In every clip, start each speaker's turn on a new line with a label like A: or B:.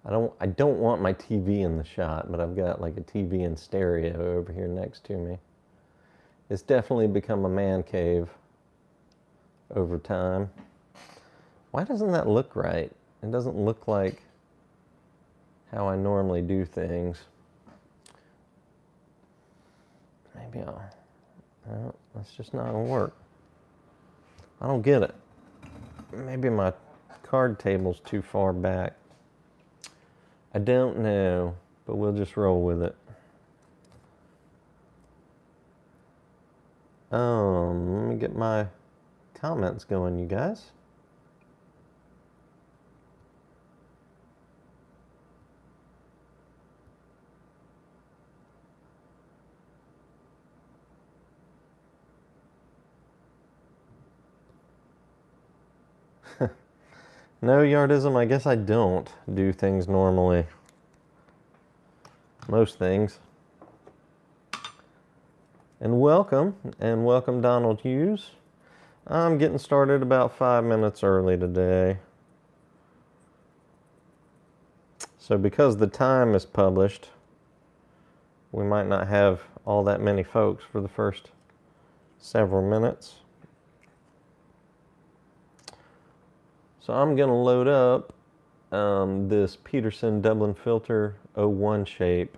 A: I don't want my TV in the shot, but I've got like a TV and stereo over here next to me. It's definitely become a man cave over time. Why doesn't that look right? It doesn't look like how I normally do things. Maybe well, that's just not gonna work. I don't get it. Maybe my card table's too far back. I don't know, but we'll just roll with it. Let me get my comments going, you guys. No, Yardism, I guess I don't do things normally. Most things. And welcome Donald Hughes. I'm getting started about 5 minutes early today. So because the time is published, we might not have all that many folks for the first several minutes. So I'm going to load up this Peterson Dublin Filter 01 shape.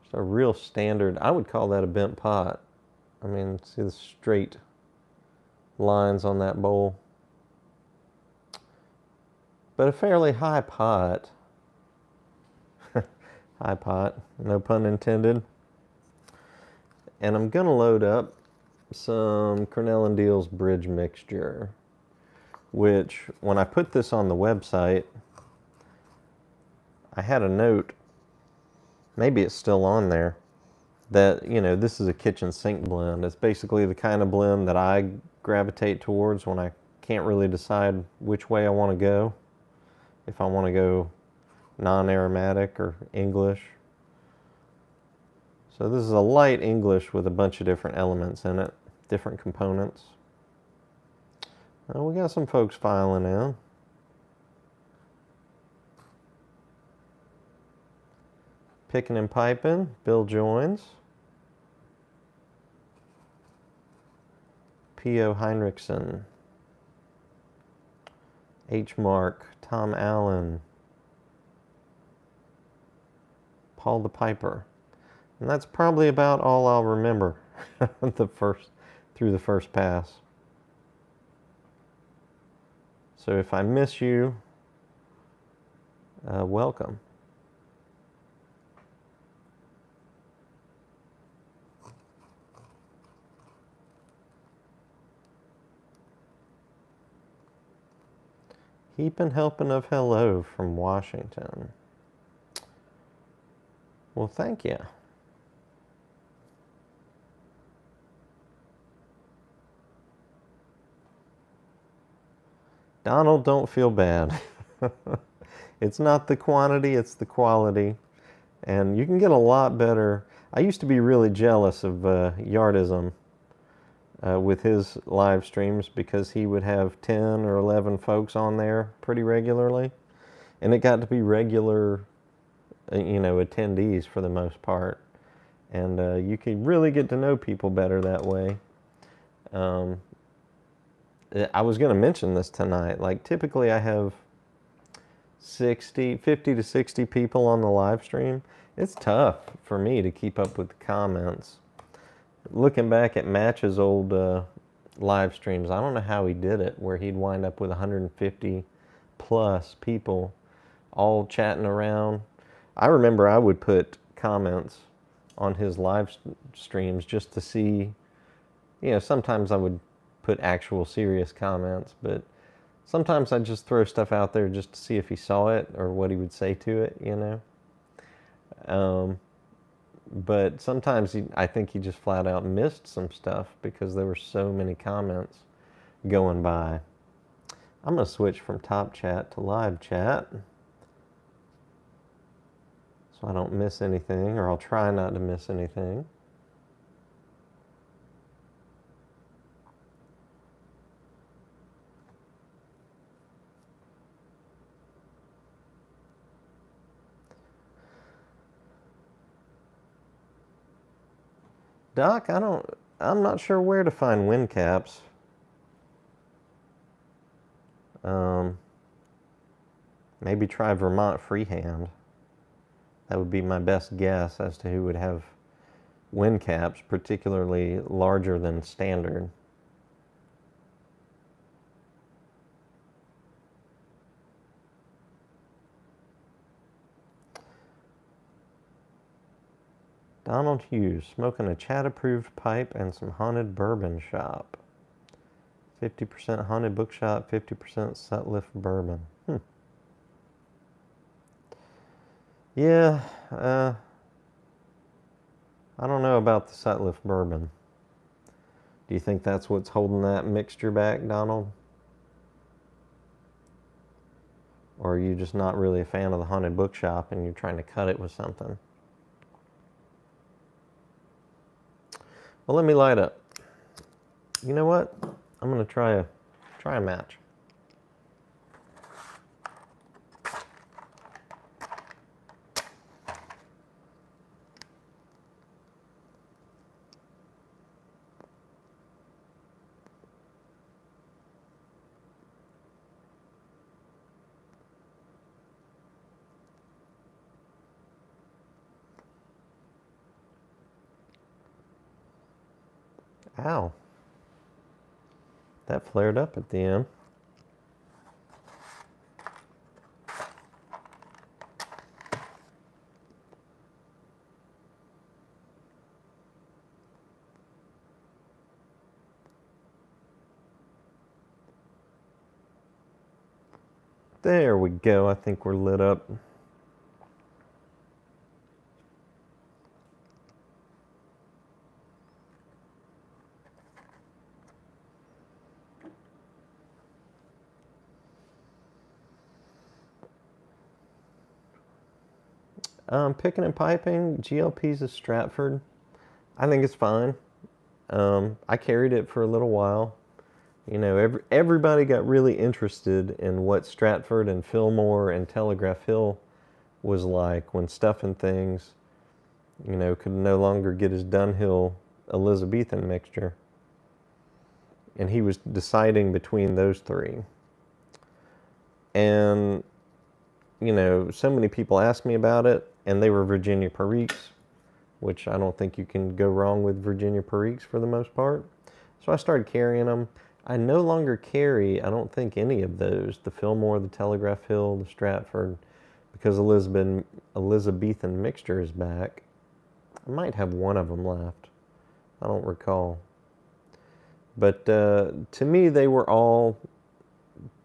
A: It's a real standard, I would call that a bent pot. I mean, see the straight lines on that bowl. But a fairly high pot. High pot, no pun intended. And I'm going to load up some Cornell and Deal's bridge mixture, which when I put this on the website, I had a note, maybe it's still on there, that, you know, this is a kitchen sink blend. It's basically the kind of blend that I gravitate towards when I can't really decide which way I want to go. If I want to go non-aromatic or English. So this is a light English with a bunch of different elements in it, different components. We got some folks filing in. Picking and piping, Bill joins. P.O. Heinrichsen. H. Mark, Tom Allen. Paul the Piper. And that's probably about all I'll remember through the first pass. So if I miss you, welcome. Heaping helping of hello from Washington. Well, thank you. Donald, don't feel bad. It's not the quantity, it's the quality. And you can get a lot better. I used to be really jealous of Yardism with his live streams because he would have 10 or 11 folks on there pretty regularly. And it got to be regular, you know, attendees for the most part. And you can really get to know people better that way. I was going to mention this tonight. Like, typically I have 50 to 60 people on the live stream. It's tough for me to keep up with the comments. Looking back at Match's old live streams, I don't know how he did it, where he'd wind up with 150 plus people all chatting around. I remember I would put comments on his live streams just to see, you know, sometimes I would put actual serious comments, but sometimes I'd just throw stuff out there just to see if he saw it or what he would say to it, you know. But sometimes I think he just flat out missed some stuff because there were so many comments going by. I'm going to switch from top chat to live chat so I don't miss anything, or I'll try not to miss anything. Doc, I'm not sure where to find wind caps. Maybe try Vermont freehand. That would be my best guess as to who would have wind caps, particularly larger than standard. Donald Hughes, smoking a Chat-approved pipe and some haunted bourbon shop. 50% haunted bookshop, 50% Sutliff bourbon. Yeah, I don't know about the Sutliff bourbon. Do you think that's what's holding that mixture back, Donald? Or are you just not really a fan of the haunted bookshop and you're trying to cut it with something? Well, let me light up. You know what? I'm gonna try a match. Ow. That flared up at the end. There we go. I think we're lit up. Picking and piping, GLP's of Stratford. I think it's fine. I carried it for a little while. You know, everybody got really interested in what Stratford and Fillmore and Telegraph Hill was like when Stuff and Things, you know, could no longer get his Dunhill Elizabethan mixture. And he was deciding between those three. And, you know, so many people asked me about it, and they were Virginia Periques, which I don't think you can go wrong with Virginia Periques for the most part. So I started carrying them. I no longer carry, I don't think, any of those, the Fillmore, the Telegraph Hill, the Stratford, because Elizabethan mixture is back. I might have one of them left. I don't recall. But to me, they were all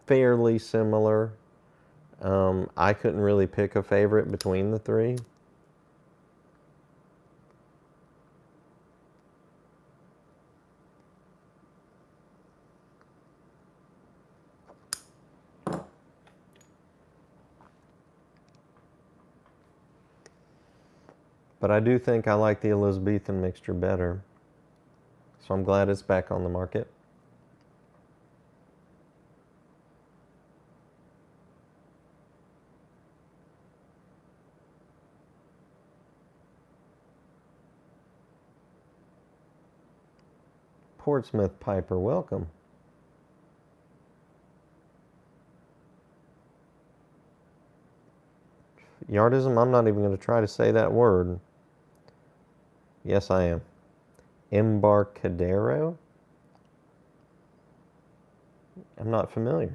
A: fairly similar. I couldn't really pick a favorite between the three. But I do think I like the Elizabethan mixture better. So I'm glad it's back on the market. Portsmouth Piper, welcome. Yardism, I'm not even going to try to say that word. Yes, I am. Embarcadero? I'm not familiar.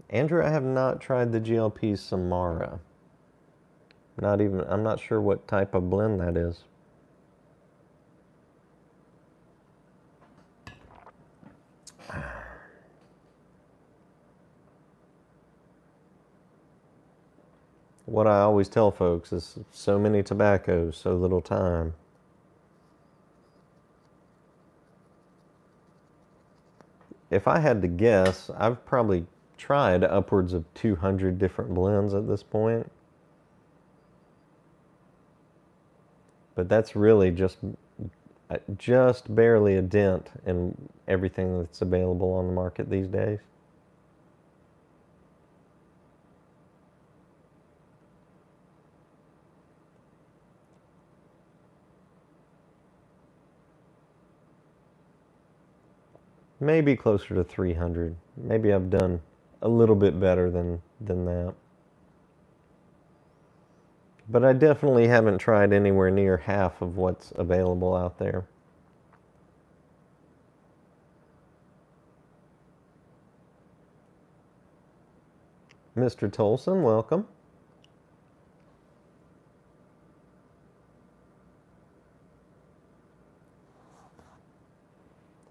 A: Andrew, I have not tried the GLP Samara. I'm not sure what type of blend that is. What I always tell folks is so many tobaccos, so little time. If I had to guess, I've probably tried upwards of 200 different blends at this point. But that's really just barely a dent in everything that's available on the market these days. Maybe closer to 300. Maybe I've done a little bit better than that. But I definitely haven't tried anywhere near half of what's available out there. Mr. Tolson, welcome.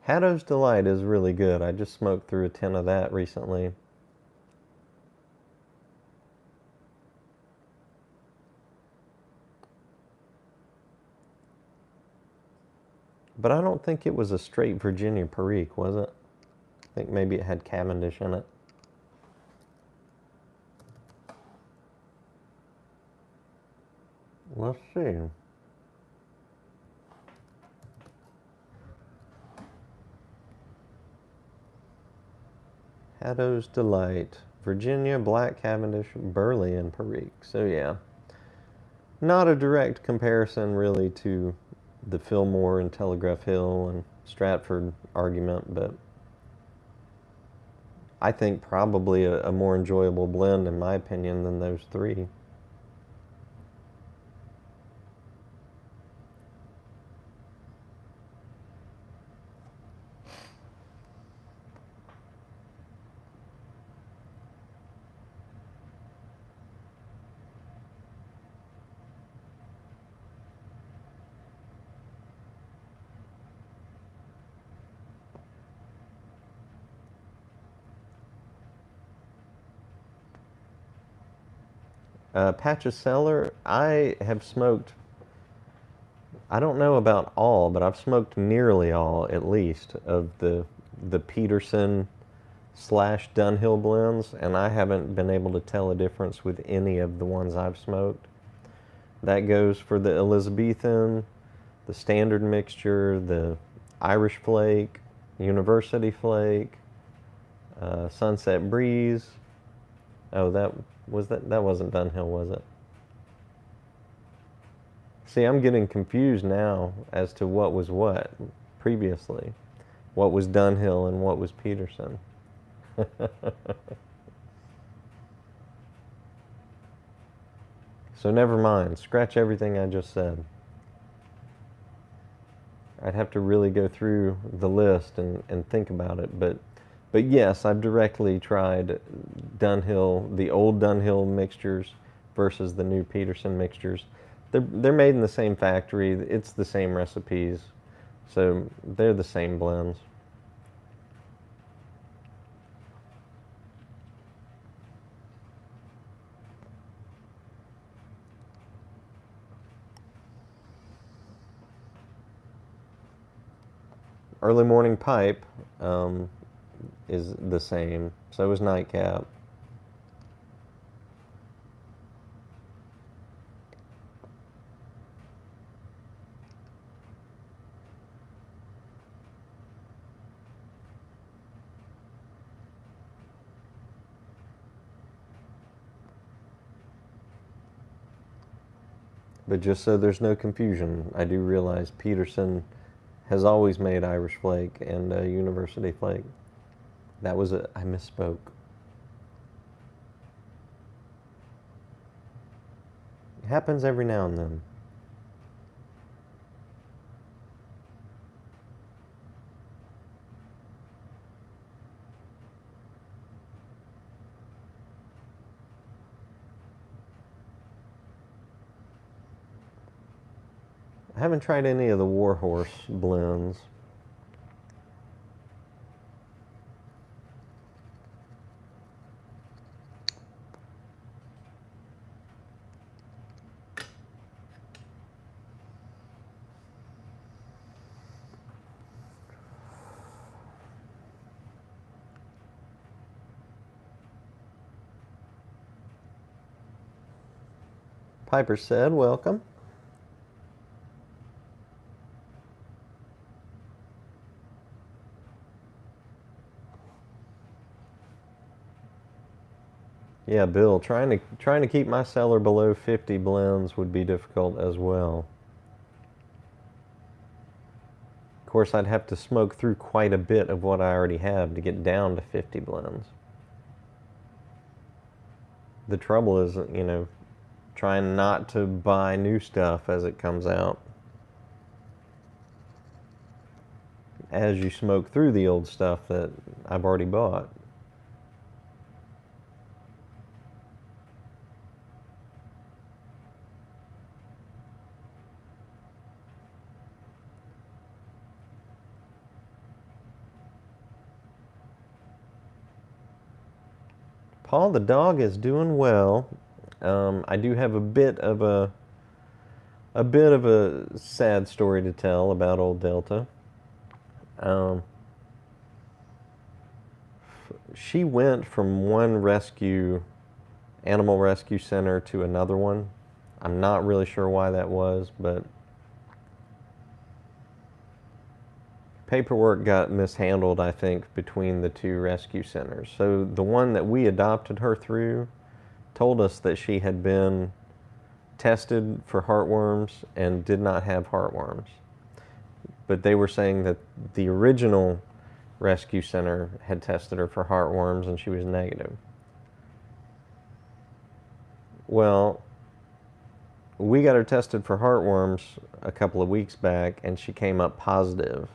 A: Haddo's Delight is really good. I just smoked through a tin of that recently. But I don't think it was a straight Virginia Perique, was it? I think maybe it had Cavendish in it. Let's see. Haddo's Delight, Virginia, Black Cavendish, Burley, and Perique. So yeah, not a direct comparison really to the Fillmore and Telegraph Hill and Stratford argument, but I think probably a more enjoyable blend in my opinion than those three. Patches Cellar, I have smoked, I don't know about all, but I've smoked nearly all, at least, of the Peterson slash Dunhill blends, and I haven't been able to tell a difference with any of the ones I've smoked. That goes for the Elizabethan, the standard mixture, the Irish Flake, University Flake, Sunset Breeze. Oh, that wasn't Dunhill, was it? See, I'm getting confused now as to what was what previously. What was Dunhill and what was Peterson. So never mind. Scratch everything I just said. I'd have to really go through the list and think about it. But yes, I've directly tried Dunhill, the old Dunhill mixtures versus the new Peterson mixtures. They're made in the same factory. It's the same recipes. So they're the same blends. Early Morning Pipe is the same. So is Nightcap. But just so there's no confusion, I do realize Peterson has always made Irish Flake and University Flake. I misspoke. It happens every now and then. I haven't tried any of the Warhorse blends. Piper said, welcome. Yeah, Bill, trying to keep my cellar below 50 blends would be difficult as well. course, I'd have to smoke through quite a bit of what I already have to get down to 50 blends. The trouble is, trying not to buy new stuff as it comes out. As you smoke through the old stuff that I've already bought. Paul the dog is doing well. I do have a bit of a sad story to tell about old Delta. She went from one animal rescue center to another one. I'm not really sure why that was, but paperwork got mishandled, I think, between the two rescue centers. So the one that we adopted her through told us that she had been tested for heartworms and did not have heartworms. But they were saying that the original rescue center had tested her for heartworms and she was negative. Well, we got her tested for heartworms a couple of weeks back and she came up positive.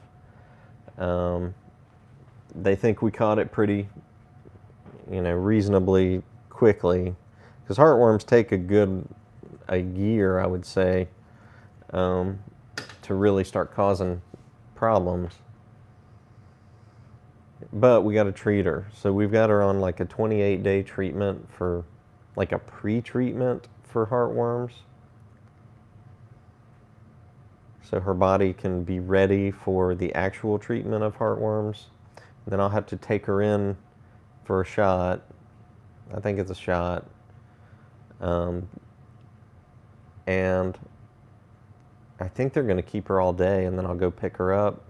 A: They think we caught it pretty, reasonably quickly, because heartworms take a year, I would say, to really start causing problems. But we got to treat her. So we've got her on like a 28-day treatment for, like a pre-treatment for heartworms. So her body can be ready for the actual treatment of heartworms. Then I'll have to take her in for a shot. I think it's a shot. And I think they're going to keep her all day, and then I'll go pick her up.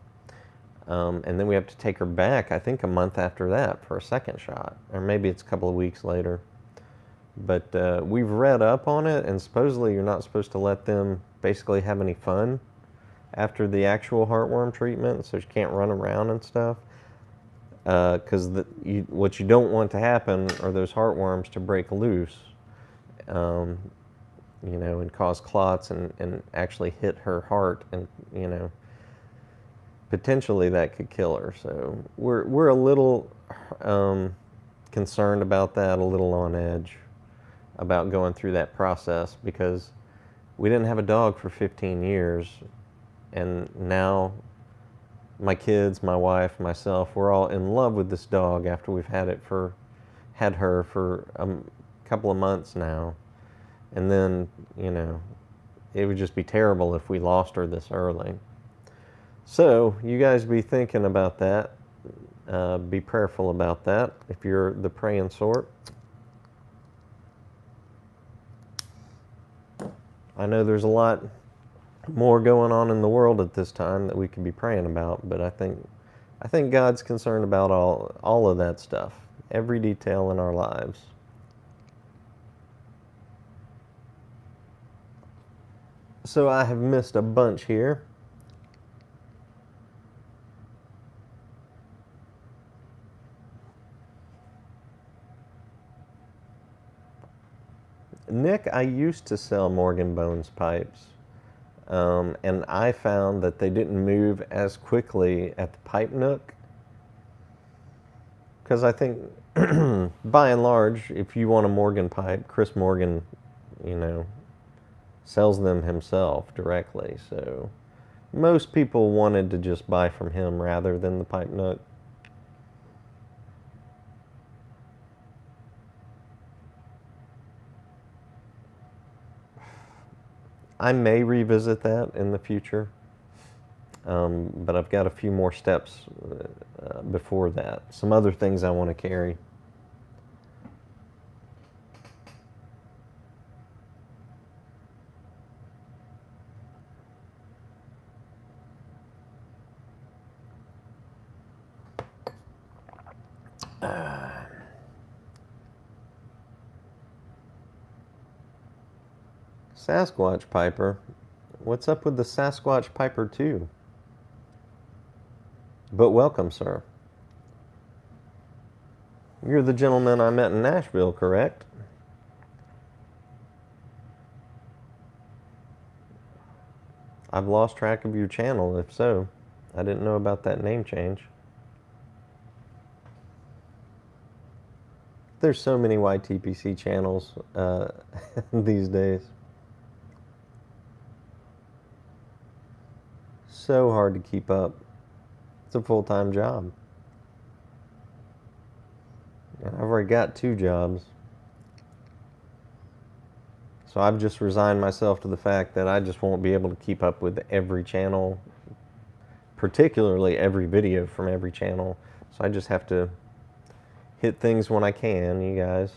A: And then we have to take her back, I think, a month after that for a second shot. Or maybe it's a couple of weeks later. But we've read up on it, and supposedly you're not supposed to let them basically have any fun after the actual heartworm treatment, so she can't run around and stuff. Because what you don't want to happen are those heartworms to break loose, and cause clots and actually hit her heart, and potentially that could kill her. So we're a little concerned about that, a little on edge about going through that process, because we didn't have a dog for 15 years, and now my kids, my wife, myself, we're all in love with this dog after we've had her for a couple of months now. And then, it would just be terrible if we lost her this early. So you guys be thinking about that. Be prayerful about that if you're the praying sort. I know there's a lot more going on in the world at this time that we could be praying about, but I think God's concerned about all of that stuff, every detail in our lives. So I have missed a bunch here. Nick, I used to sell Morgan Bones pipes, and I found that they didn't move as quickly at the pipe Nook, because I think by and large, if you want a Morgan pipe, Chris Morgan, sells them himself directly. So most people wanted to just buy from him rather than the pipe Nook. I may revisit that in the future, but I've got a few more steps before that. Some other things I want to carry. Sasquatch Piper. What's up with the Sasquatch Piper 2? But welcome, sir. You're the gentleman I met in Nashville, correct? I've lost track of your channel, if so. I didn't know about that name change. There's so many YTPC channels these days. So hard to keep up. It's a full-time job. And I've already got 2 jobs. So I've just resigned myself to the fact that I just won't be able to keep up with every channel, particularly every video from every channel. So I just have to hit things when I can, you guys.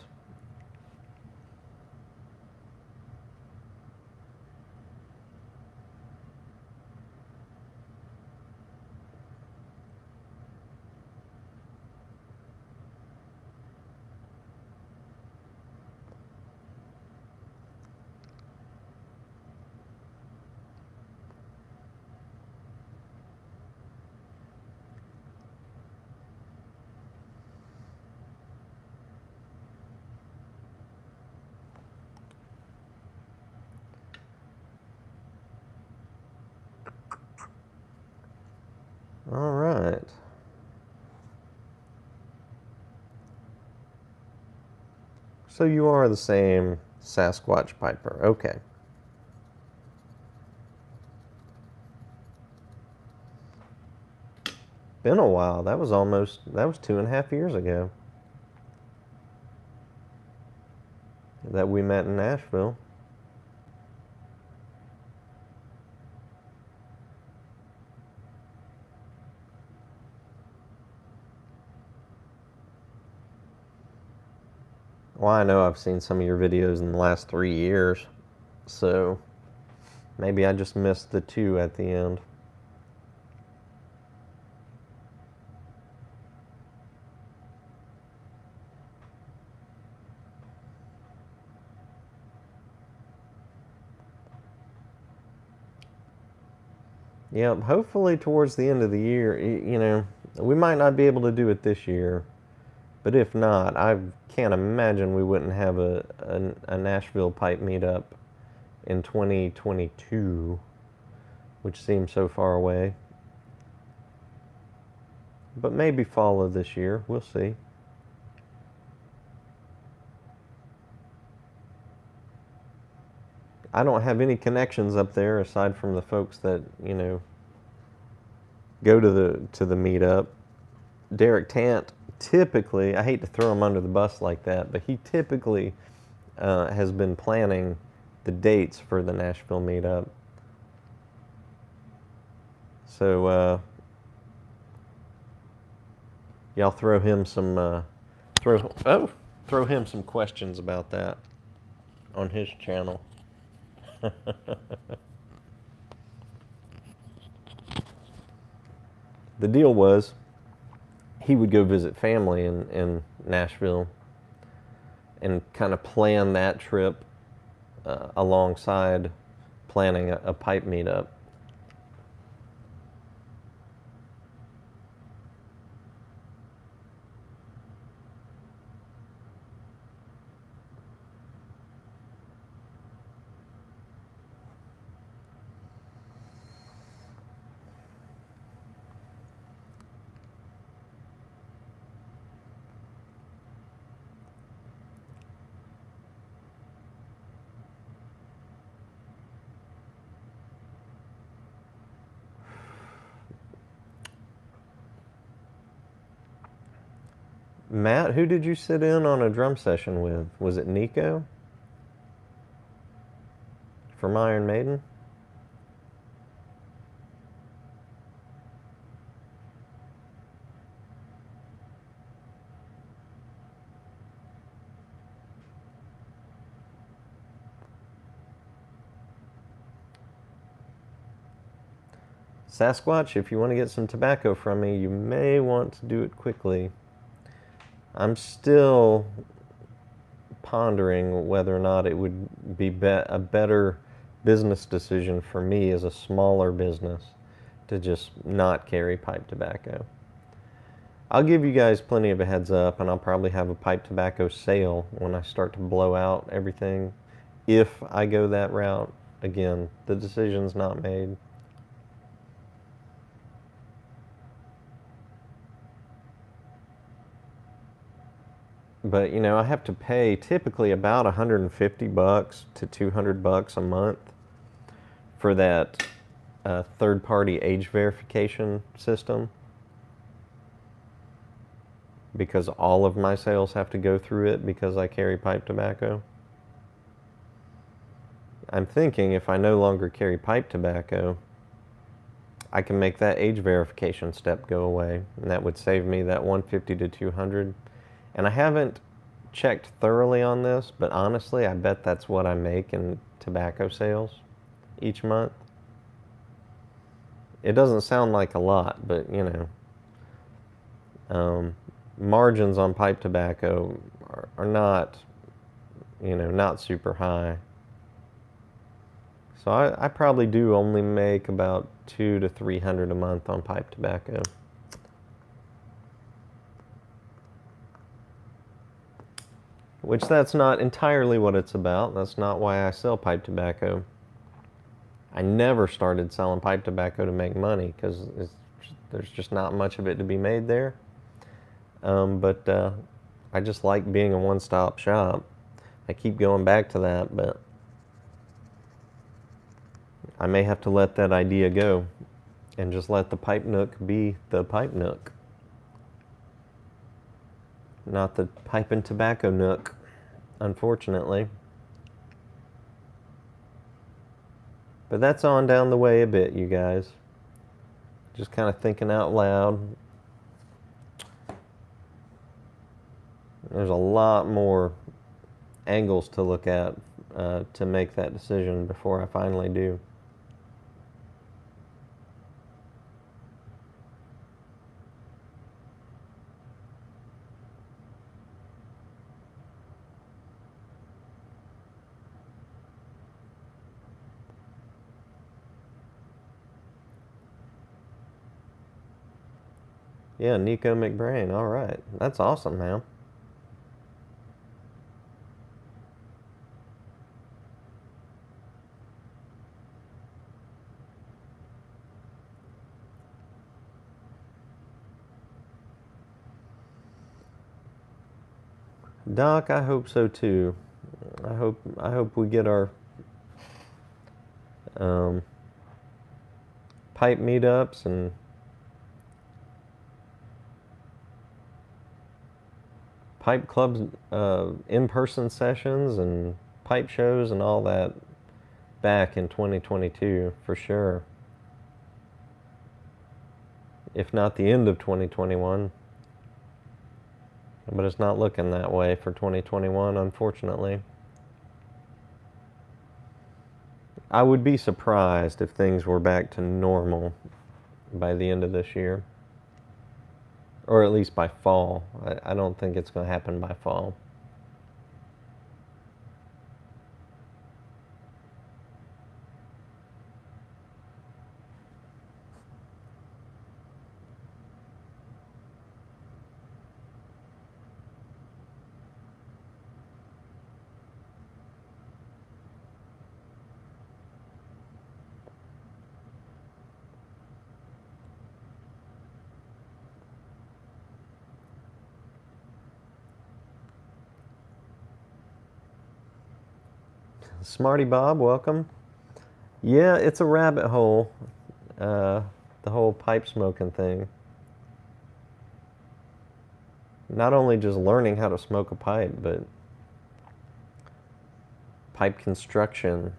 A: All right. So you are the same Sasquatch Piper. Okay. Been a while. That was 2.5 years ago that we met in Nashville. Well, I know I've seen some of your videos in the last 3 years, so maybe I just missed the 2 at the end. Yep, hopefully towards the end of the year, you know, we might not be able to do it this year, but if not, I can't imagine we wouldn't have a Nashville pipe meetup in 2022, which seems so far away. But maybe fall of this year, we'll see. I don't have any connections up there aside from the folks that, you know, go to the meetup. Derek Tant typically, I hate to throw him under the bus like that, but he typically has been planning the dates for the Nashville meetup. So y'all throw him some throw him some questions about that on his channel. The deal was he would go visit family in Nashville and kind of plan that trip alongside planning a pipe meetup. Matt, who did you sit in on a drum session with? Was it Nico from Iron Maiden? Sasquatch, if you want to get some tobacco from me, you may want to do it quickly. I'm still pondering whether or not it would be a better business decision for me as a smaller business to just not carry pipe tobacco. I'll give you guys plenty of a heads up, and I'll probably have a pipe tobacco sale when I start to blow out everything. If I go that route, again, the decision's not made. But you know, I have to pay typically about $150 to $200 a month for that third-party age verification system, because all of my sales have to go through it because I carry pipe tobacco. I'm thinking if I no longer carry pipe tobacco, I can make that age verification step go away, and that would save me that $150 to $200. And I haven't checked thoroughly on this, but honestly, I bet that's what I make in tobacco sales each month. It doesn't sound like a lot, but you know, margins on pipe tobacco are not, you know, not super high. So I probably do only make about $200 to $300 a month on pipe tobacco. Which that's not entirely what it's about. That's not why I sell pipe tobacco. I never started selling pipe tobacco to make money because there's just not much of it to be made there. But I just like being a one-stop shop. I keep going back to that, but I may have to let that idea go and just let the pipe nook be the pipe nook. Not the pipe and tobacco nook, unfortunately. But that's on down the way a bit, you guys. Just kind of thinking out loud. There's a lot more angles to look at to make that decision before I finally do. Yeah, Nico McBrain. All right. That's awesome, man. Doc, I hope so too. I hope we get our pipe meetups and pipe clubs, in-person sessions and pipe shows and all that back in 2022 for sure. If not the end of 2021. But it's not looking that way for 2021, unfortunately. I would be surprised if things were back to normal by the end of this year. Or at least by fall. I don't think it's going to happen by fall. Smarty Bob, welcome. Yeah, it's a rabbit hole, the whole pipe smoking thing. Not only just learning how to smoke a pipe, but pipe construction,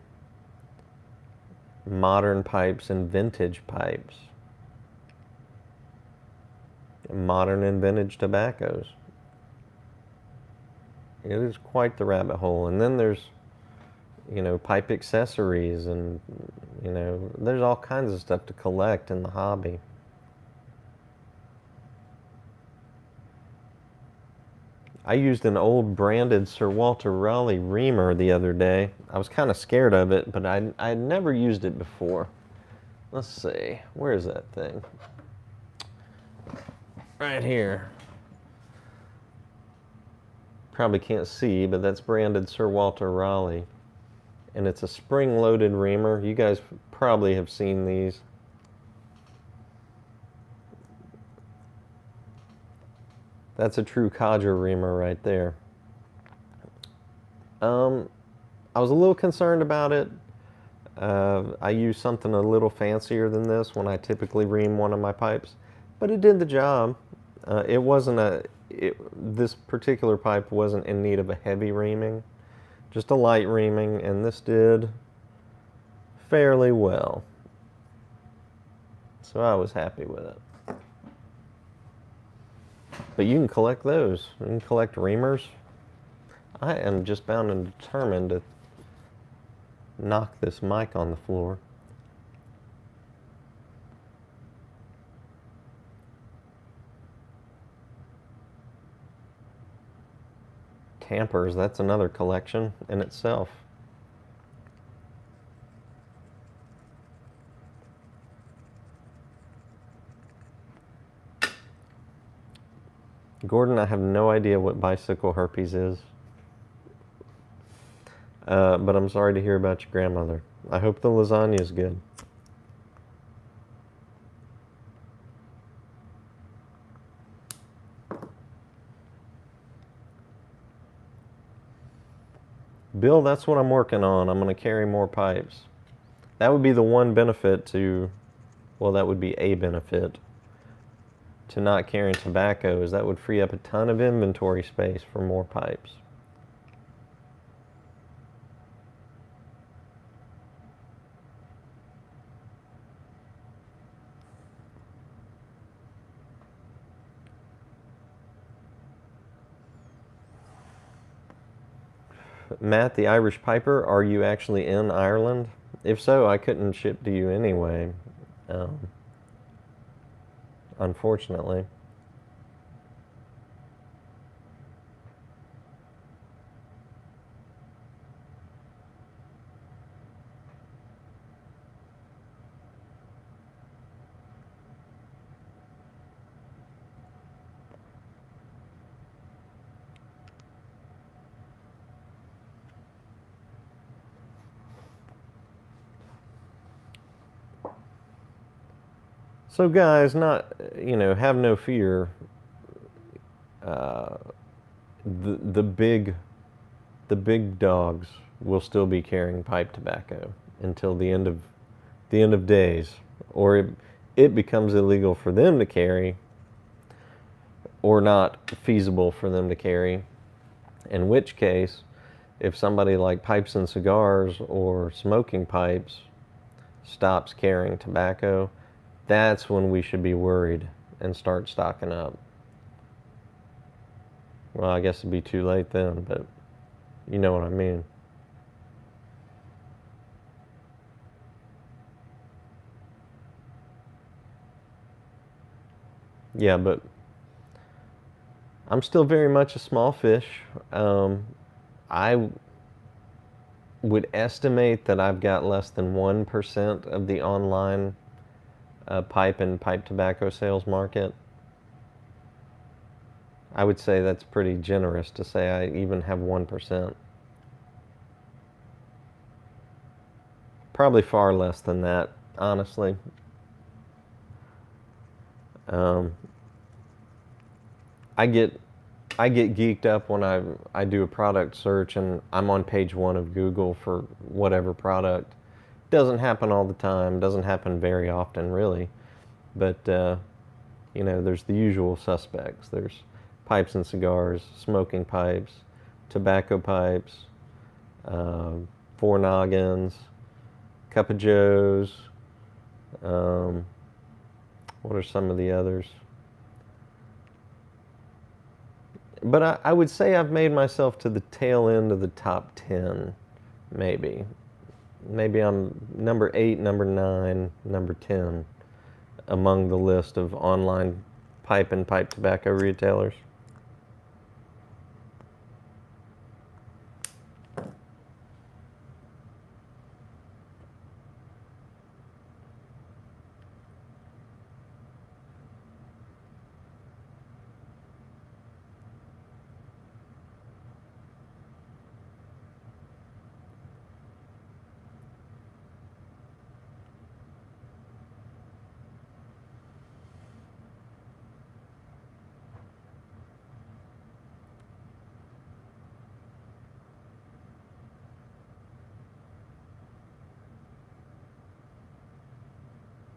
A: modern pipes and vintage pipes, modern and vintage tobaccos. It is quite the rabbit hole. And then there's, you know, pipe accessories and, you know, there's all kinds of stuff to collect in the hobby. I used an old branded Sir Walter Raleigh reamer the other day. I was kind of scared of it, but I had never used it before. Let's see, where is that thing? Right here. Probably can't see, but that's branded Sir Walter Raleigh. And it's a spring-loaded reamer. You guys probably have seen these. That's a true codger reamer right there. I was a little concerned about it. I used something a little fancier than this when I typically ream one of my pipes, but it did the job. It wasn't this particular pipe wasn't in need of a heavy reaming, just a light reaming, and this did fairly well. So I was happy with it. But you can collect those. You can collect reamers. I am just bound and determined to knock this mic on the floor. Tampers, that's another collection in itself. Gordon, I have no idea what bicycle herpes is. But I'm sorry to hear about your grandmother. I hope the lasagna is good. Bill, that's what I'm working on. I'm going to carry more pipes. That would be the one benefit to, well, that would be a benefit to not carrying tobacco, is that would free up a ton of inventory space for more pipes. Matt, the Irish Piper, are you actually in Ireland? If so, I couldn't ship to you anyway, unfortunately. So guys, have no fear. The big dogs will still be carrying pipe tobacco until the end of days, or it becomes illegal for them to carry, or not feasible for them to carry. In which case, if somebody like Pipes and Cigars or Smoking Pipes stops carrying tobacco, that's when we should be worried and start stocking up. Well, I guess it'd be too late then, but you know what I mean. Yeah, but I'm still very much a small fish. I would estimate that I've got less than 1% of the online pipe and pipe tobacco sales market. I would say that's pretty generous to say I even have 1%. Probably far less than that, honestly. I get geeked up when I do a product search and I'm on page 1 of Google for whatever product. Doesn't happen all the time, doesn't happen very often really, but there's the usual suspects. There's pipes and cigars, smoking pipes, tobacco pipes, four noggins, cup of joes. What are some of the others? But I would say I've made myself to the tail end of the top 10, maybe. Maybe I'm number 8, number 9, number 10 among the list of online pipe and pipe tobacco retailers.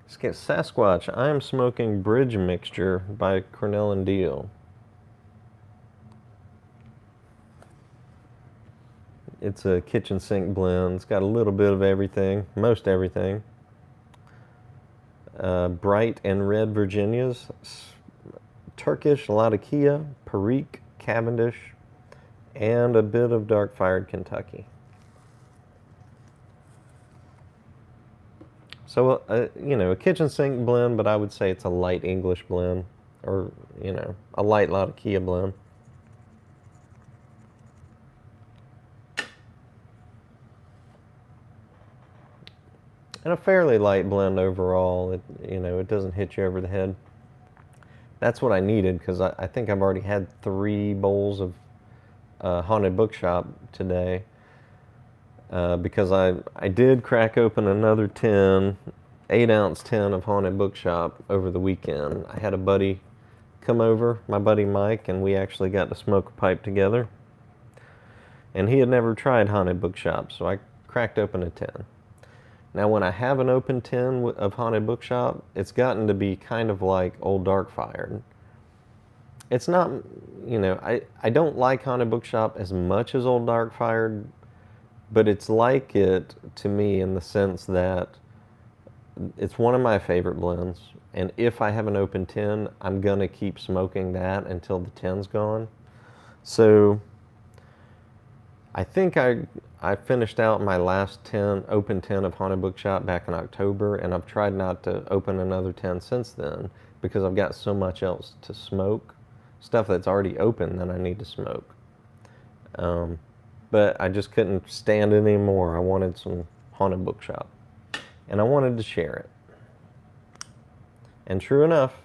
A: Sasquatch, I am smoking Bridge Mixture by Cornell and Deal. It's a kitchen sink blend. It's got a little bit of everything, most everything. Bright and Red Virginias, Turkish Latakia, Perique, Cavendish, and a bit of Dark Fired Kentucky. So, a kitchen sink blend, but I would say it's a light English blend, or, a light Latakia blend. And a fairly light blend overall. It doesn't hit you over the head. That's what I needed, because I think I've already had 3 bowls of Haunted Bookshop today. Because I did crack open another 8-ounce tin of Haunted Bookshop over the weekend. I had a buddy come over, my buddy Mike, and we actually got to smoke a pipe together. And he had never tried Haunted Bookshop, so I cracked open a tin. Now, when I have an open tin of Haunted Bookshop, it's gotten to be kind of like Old Dark Fired. It's not, I don't like Haunted Bookshop as much as Old Dark Fired, but it's like it to me in the sense that it's one of my favorite blends. And if I have an open tin, I'm going to keep smoking that until the tin's gone. So I think I finished out my last open tin of Haunted Bookshop back in October, and I've tried not to open another tin since then because I've got so much else to smoke, stuff that's already open that I need to smoke. But I just couldn't stand it anymore. I wanted some Haunted Bookshop, and I wanted to share it. And true enough,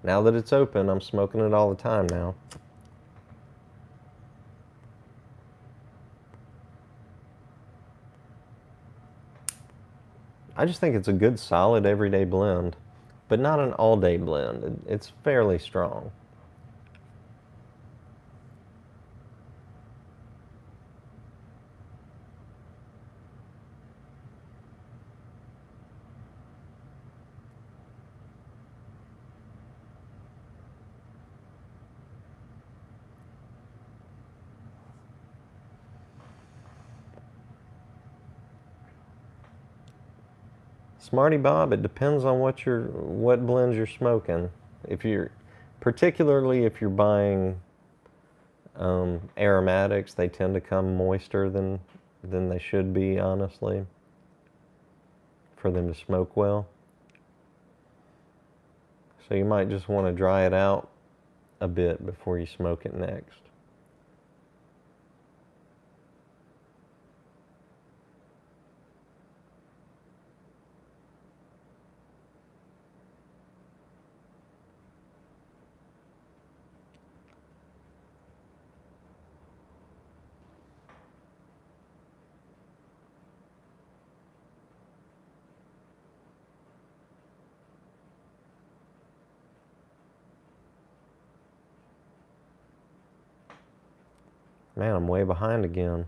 A: now that it's open, I'm smoking it all the time now. I just think it's a good, solid, everyday blend, but not an all-day blend. It's fairly strong. Smarty Bob, it depends on what blends you're smoking. Particularly if you're buying aromatics, they tend to come moister than they should be, honestly, for them to smoke well. So you might just want to dry it out a bit before you smoke it next. Man, I'm way behind again.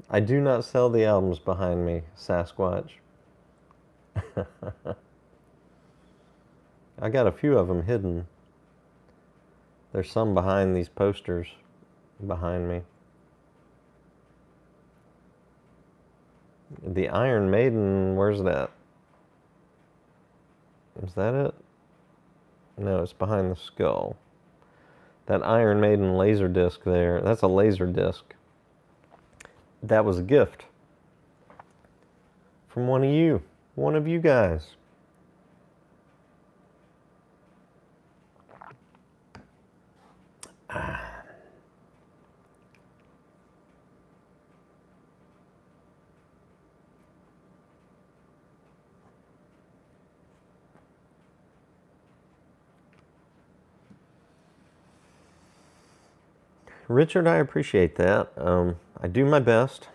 A: I do not sell the albums behind me, Sasquatch. I got a few of them hidden. There's some behind these posters behind me. The Iron Maiden, where's that? Is that it? No, it's behind the skull. That Iron Maiden laser disc there, that's a laser disc. That was a gift from one of you guys. Richard, I appreciate that. I do my best.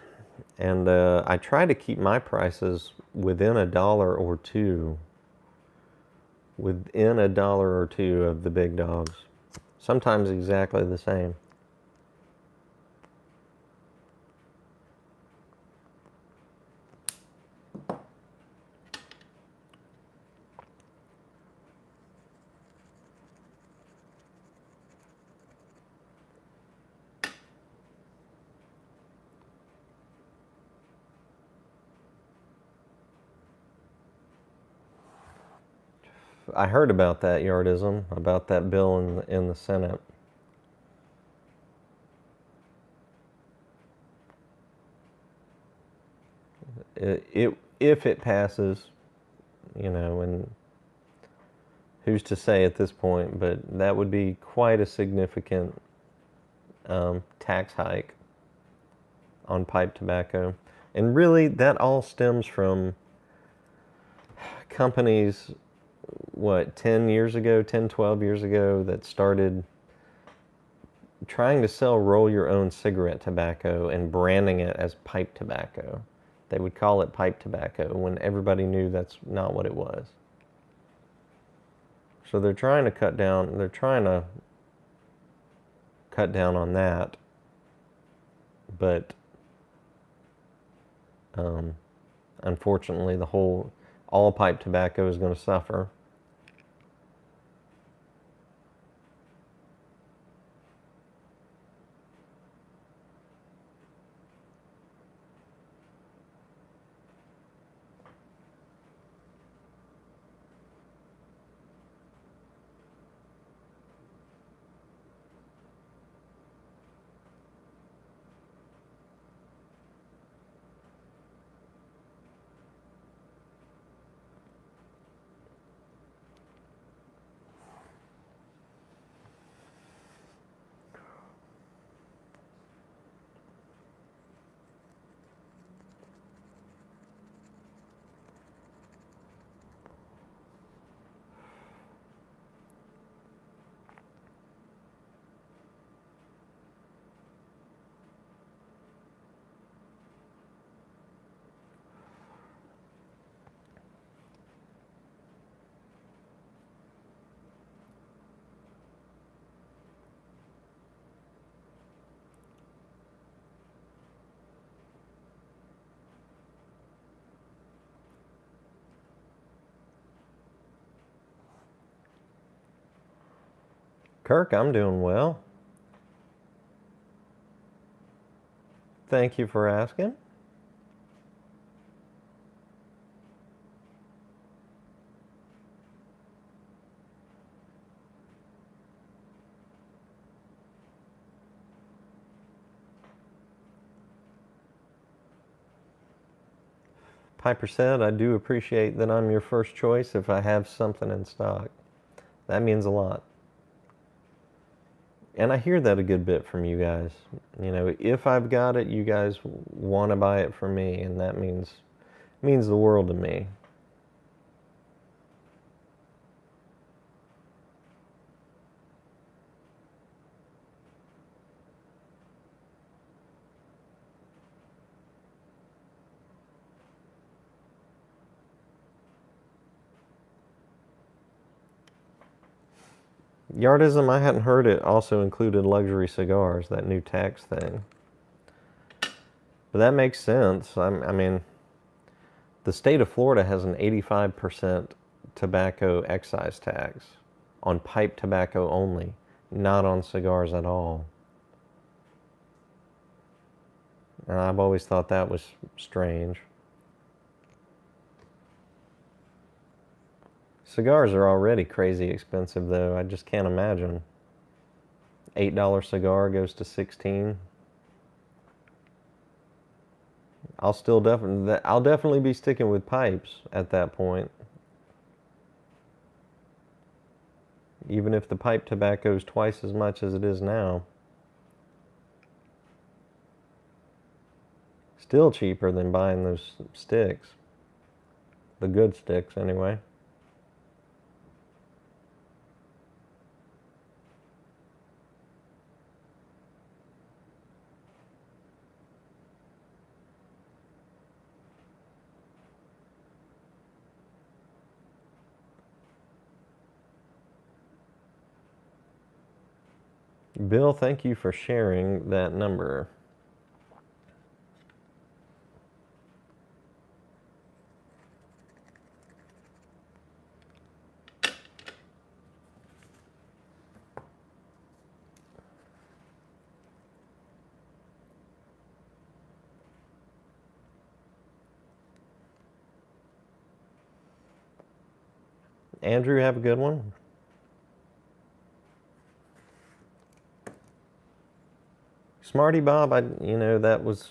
A: And I try to keep my prices within $1 or two. Within $1 or two of the big dogs. Sometimes exactly the same. I heard about that yardism, about that bill in the Senate. If it passes, you know, and who's to say at this point, but that would be quite a significant tax hike on pipe tobacco. And really, that all stems from companies, what, 10 years ago, 10, 12 years ago, that started trying to sell roll your own cigarette tobacco and branding it as pipe tobacco. They would call it pipe tobacco when everybody knew that's not what it was. So they're trying to cut down on that, but unfortunately all pipe tobacco is going to suffer. Kirk, I'm doing well. Thank you for asking. Piper said, I do appreciate that I'm your first choice if I have something in stock. That means a lot. And I hear that a good bit from you guys. You know, if I've got it, you guys want to buy it from me, and that means the world to me. Yardism, I hadn't heard it also included luxury cigars, that new tax thing. But that makes sense. I mean, the state of Florida has an 85% tobacco excise tax on pipe tobacco only, not on cigars at all. And I've always thought that was strange. Cigars are already crazy expensive, though. I just can't imagine. $8 cigar goes to 16. I'll definitely be sticking with pipes at that point. Even if the pipe tobacco is twice as much as it is now. Still cheaper than buying those sticks. The good sticks, anyway. Bill, thank you for sharing that number. Andrew, have a good one. Smarty Bob, that was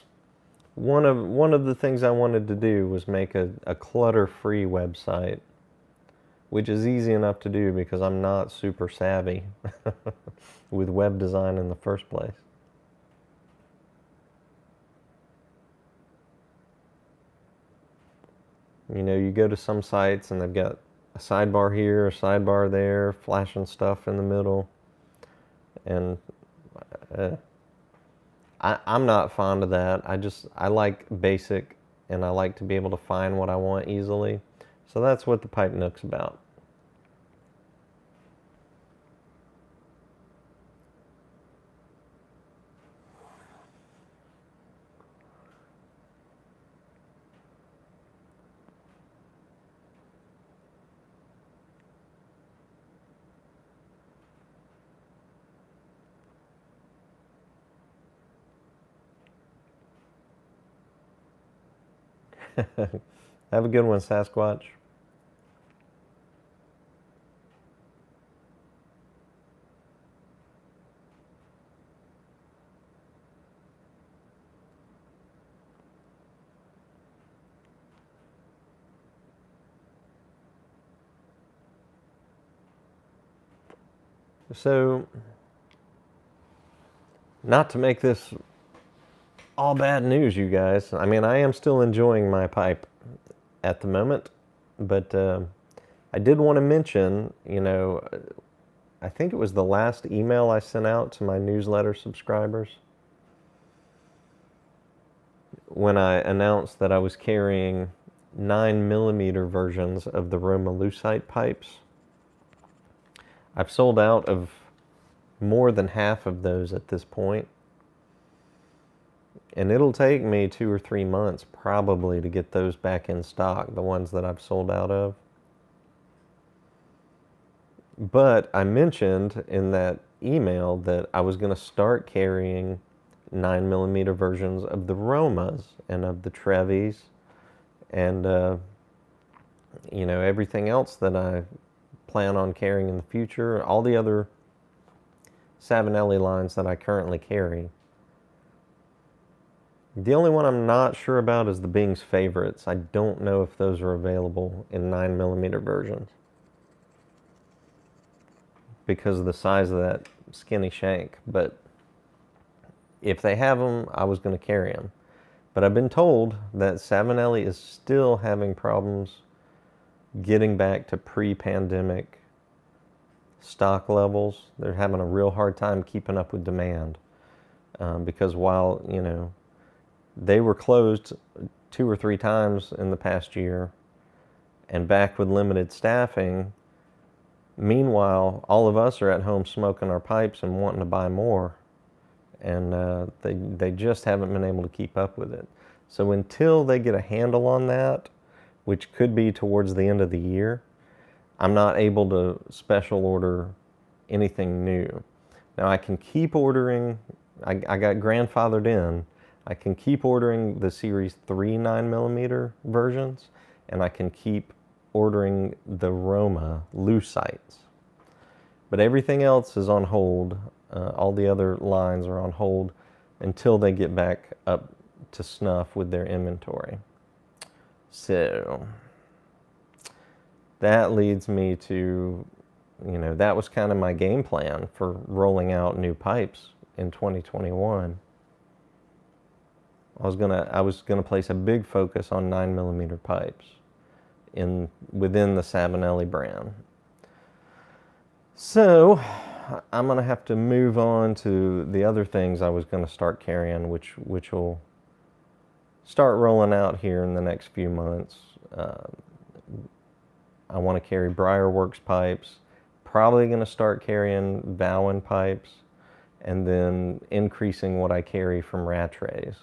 A: one of the things I wanted to do was make a clutter-free website, which is easy enough to do because I'm not super savvy with web design in the first place. You go to some sites and they've got a sidebar here, a sidebar there, flashing stuff in the middle, and I'm not fond of that. I like basic, and I like to be able to find what I want easily. So that's what the Pipe Nook's about. Have a good one, Sasquatch. So, not to make this all bad news, you guys. I mean, I am still enjoying my pipe at the moment, but I did want to mention, I think it was the last email I sent out to my newsletter subscribers when I announced that I was carrying 9mm versions of the Roma Lucite pipes. I've sold out of more than half of those at this point. And it'll take me 2 or 3 months probably to get those back in stock, the ones that I've sold out of. But I mentioned in that email that I was going to start carrying 9mm versions of the Romas and of the Trevis and, everything else that I plan on carrying in the future, all the other Savinelli lines that I currently carry. The only one I'm not sure about is the Bing's Favorites. I don't know if those are available in 9mm versions because of the size of that skinny shank. But if they have them, I was going to carry them. But I've been told that Savinelli is still having problems getting back to pre-pandemic stock levels. They're having a real hard time keeping up with demand because while, they were closed 2 or 3 times in the past year and back with limited staffing. Meanwhile, all of us are at home smoking our pipes and wanting to buy more. And they just haven't been able to keep up with it. So until they get a handle on that, which could be towards the end of the year, I'm not able to special order anything new. Now I can keep ordering, I got grandfathered in, I can keep ordering the Series 3 9mm versions, and I can keep ordering the Roma Lucites. But everything else is on hold. All the other lines are on hold until they get back up to snuff with their inventory. So that leads me to, that was kind of my game plan for rolling out new pipes in 2021. I was gonna place a big focus on 9mm pipes within the Savinelli brand. So I'm gonna have to move on to the other things I was gonna start carrying, which will start rolling out here in the next few months. I want to carry Briarworks pipes. Probably gonna start carrying Bowen pipes, and then increasing what I carry from rat trays.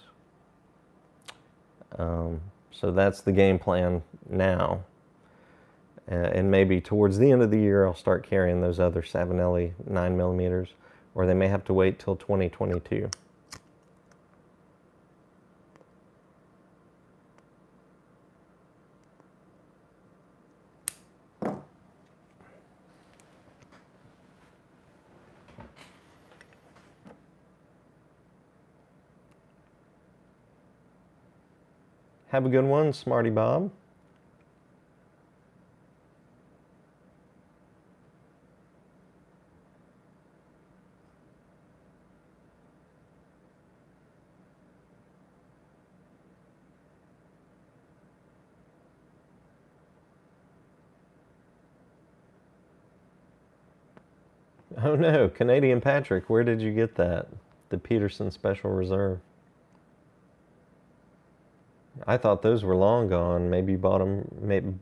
A: So that's the game plan now. And maybe towards the end of the year, I'll start carrying those other Savinelli 9mm, or they may have to wait till 2022. Have a good one, Smarty Bob. Oh no, Canadian Patrick, where did you get that? The Peterson Special Reserve. I thought those were long gone. Maybe you bought them.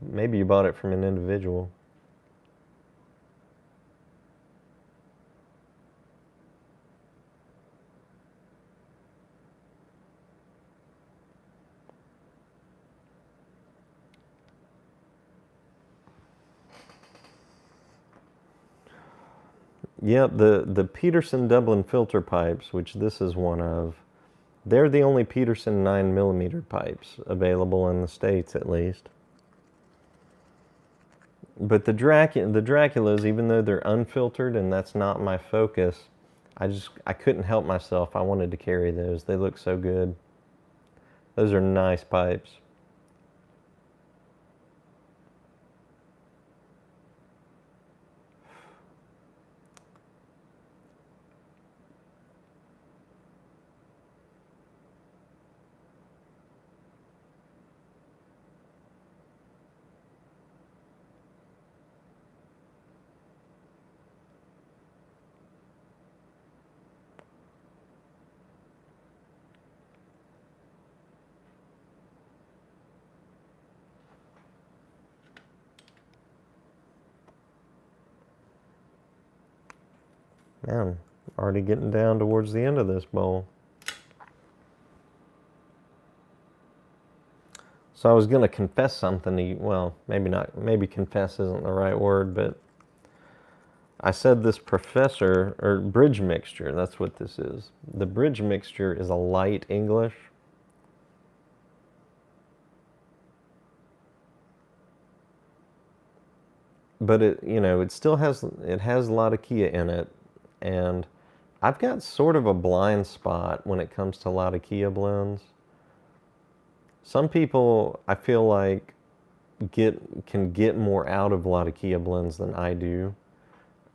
A: Maybe you bought it from an individual. Yep, the Peterson Dublin filter pipes, which this is one of, they're the only Peterson 9mm pipes available in the States, at least. But the Draculas, even though they're unfiltered and that's not my focus, I couldn't help myself. I wanted to carry those. They look so good. Those are nice pipes. Man, already getting down towards the end of this bowl. So I was going to confess something to you. Well, maybe not. Maybe confess isn't the right word, but I said this professor, or bridge mixture, that's what this is. The bridge mixture is a light English. But it still has Latakia in it. And I've got sort of a blind spot when it comes to Latakia blends. Some people, I feel like, can get more out of Latakia blends than I do.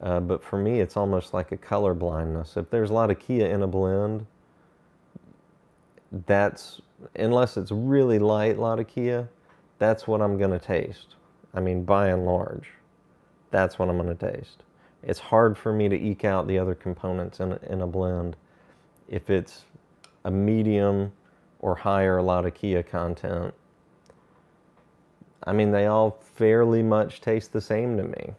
A: But for me, it's almost like a color blindness. If there's Latakia in a blend, unless it's really light Latakia, that's what I'm going to taste. I mean, by and large, that's what I'm going to taste. It's hard for me to eke out the other components in a blend if it's a medium or higher Latakia content. I mean, they all fairly much taste the same to me.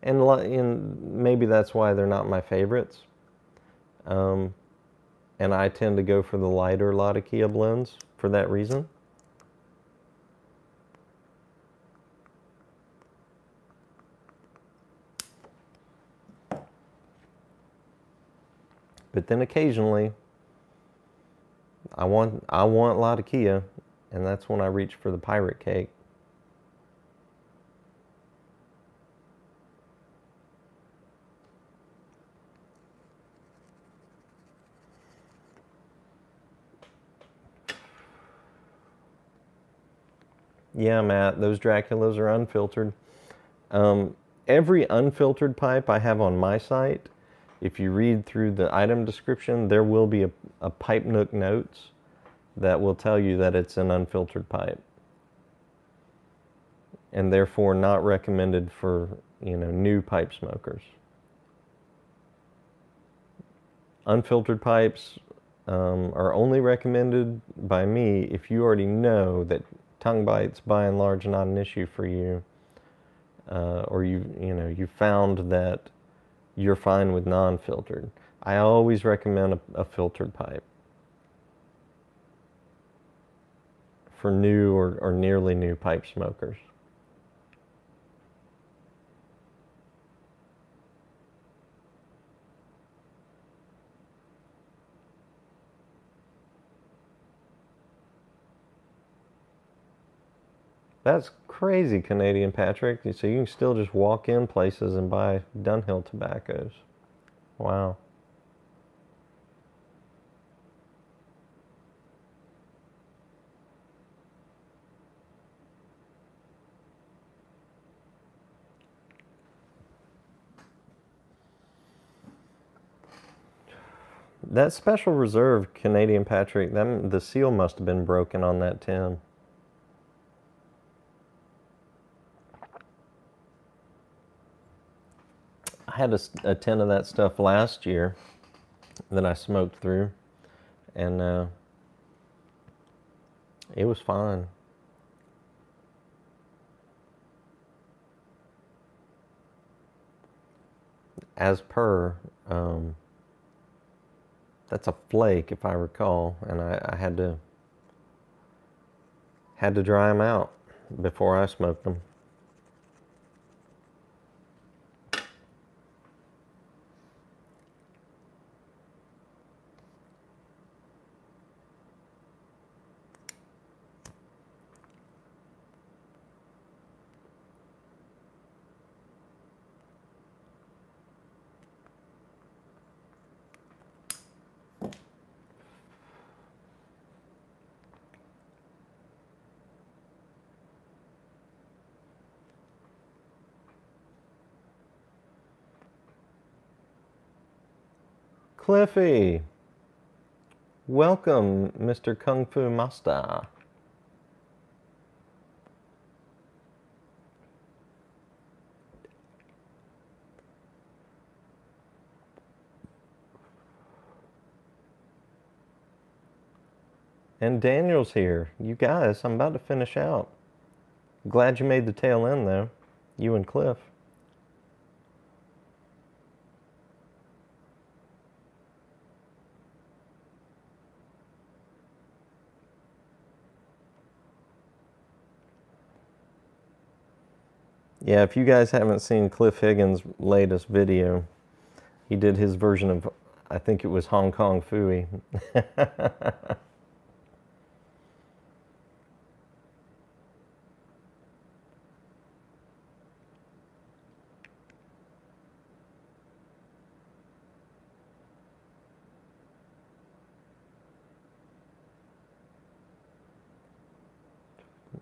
A: And maybe that's why they're not my favorites. And I tend to go for the lighter Latakia blends for that reason. But then occasionally, I want Latakia, and that's when I reach for the pirate cake. Yeah, Matt, those Draculas are unfiltered. Every unfiltered pipe I have on my site, if you read through the item description, there will be a pipe Nook notes that will tell you that it's an unfiltered pipe. And therefore not recommended for, new pipe smokers. Unfiltered pipes are only recommended by me if you already know that tongue bite's by and large not an issue for you, or you found that you're fine with non-filtered. I always recommend a filtered pipe for new or nearly new pipe smokers. That's crazy, Canadian Patrick. So you can still just walk in places and buy Dunhill tobaccos. Wow. That special reserve, Canadian Patrick, the seal must have been broken on that tin. I had a tin of that stuff last year that I smoked through, and it was fine. As per, that's a flake if I recall, and I had to dry them out before I smoked them. Cliffy, welcome, Mr. Kung Fu Master. And Daniel's here. You guys, I'm about to finish out. Glad you made the tail end, though. You and Cliff. Yeah, if you guys haven't seen Cliff Higgins' latest video, he did his version of, I think it was Hong Kong Phooey.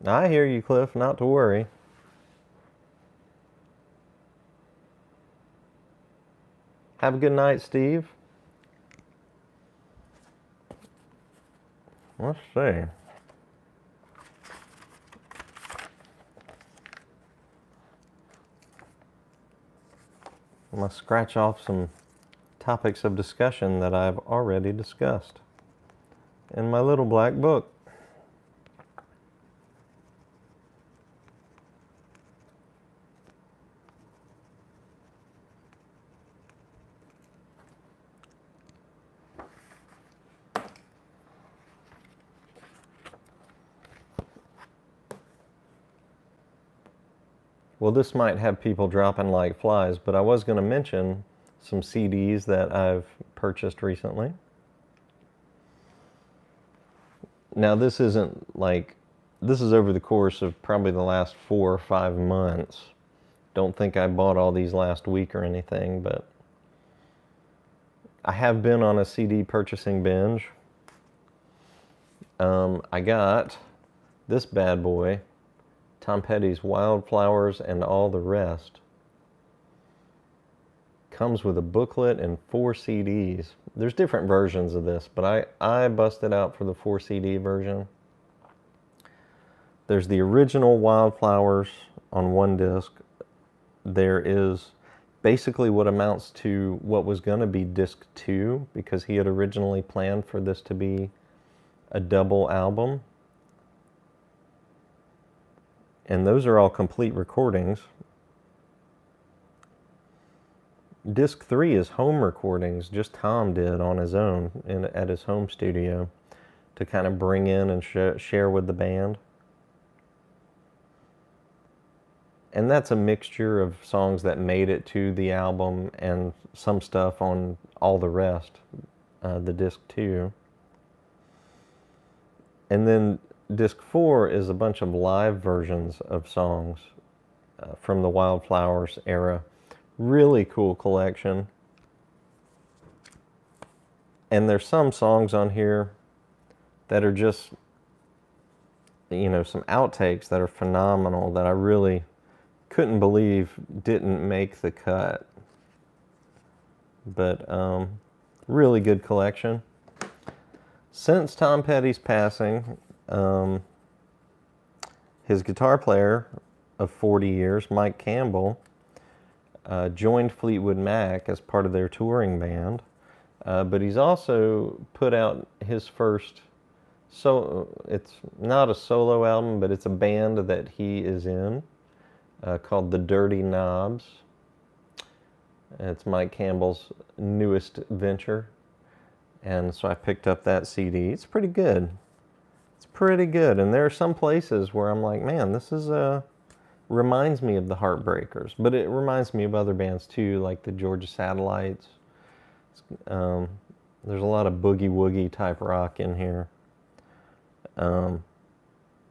A: I hear you, Cliff, not to worry. Have a good night, Steve. Let's see. I'm going to scratch off some topics of discussion that I've already discussed in my little black book. Well, this might have people dropping like flies, but I was going to mention some CDs that I've purchased recently. Now, this isn't like, this is over the course of probably the last 4 or 5 months. Don't think I bought all these last week or anything, but I have been on a CD purchasing binge. I got this bad boy, Tom Petty's Wildflowers and All the Rest. Comes with a booklet and 4 CDs. There's different versions of this, but I busted out for the 4 CD version. There's the original Wildflowers on one disc. There is basically what amounts to what was going to be disc 2, because he had originally planned for this to be a double album. And those are all complete recordings. Disc 3 is home recordings, just Tom did on his own at his home studio to kind of bring in and share with the band. And that's a mixture of songs that made it to the album and some stuff on all the rest, the disc 2. And then disc 4 is a bunch of live versions of songs from the Wildflowers era. Really cool collection. And there's some songs on here that are just, you know, some outtakes that are phenomenal that I really couldn't believe didn't make the cut. But really good collection. Since Tom Petty's passing, his guitar player of 40 years, Mike Campbell, joined Fleetwood Mac as part of their touring band. But he's also put out his first, it's not a solo album, but it's a band that he is in called The Dirty Knobs. It's Mike Campbell's newest venture. And so I picked up that CD. It's pretty good. It's pretty good. And there are some places where I'm like, man, this is reminds me of the Heartbreakers. But it reminds me of other bands too, like the Georgia Satellites. There's a lot of boogie-woogie type rock in here.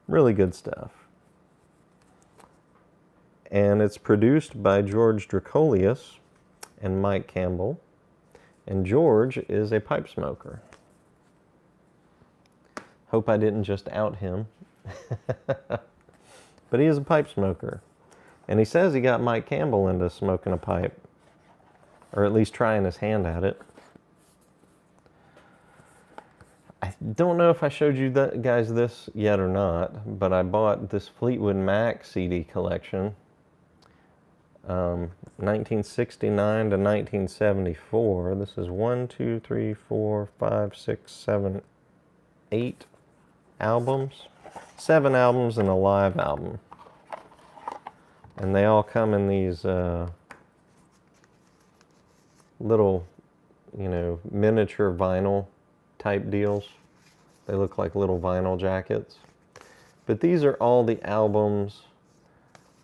A: Really good stuff. And it's produced by George Drakolius and Mike Campbell. And George is a pipe smoker. Hope I didn't just out him. But he is a pipe smoker. And he says he got Mike Campbell into smoking a pipe. Or at least trying his hand at it. I don't know if I showed you guys this yet or not, but I bought this Fleetwood Mac CD collection. 1969 to 1974. This is 1, 2, 3, 4, 5, 6, 7, 8 albums. 7 albums and a live album. And they all come in these little, you know, miniature vinyl type deals. They look like little vinyl jackets. But these are all the albums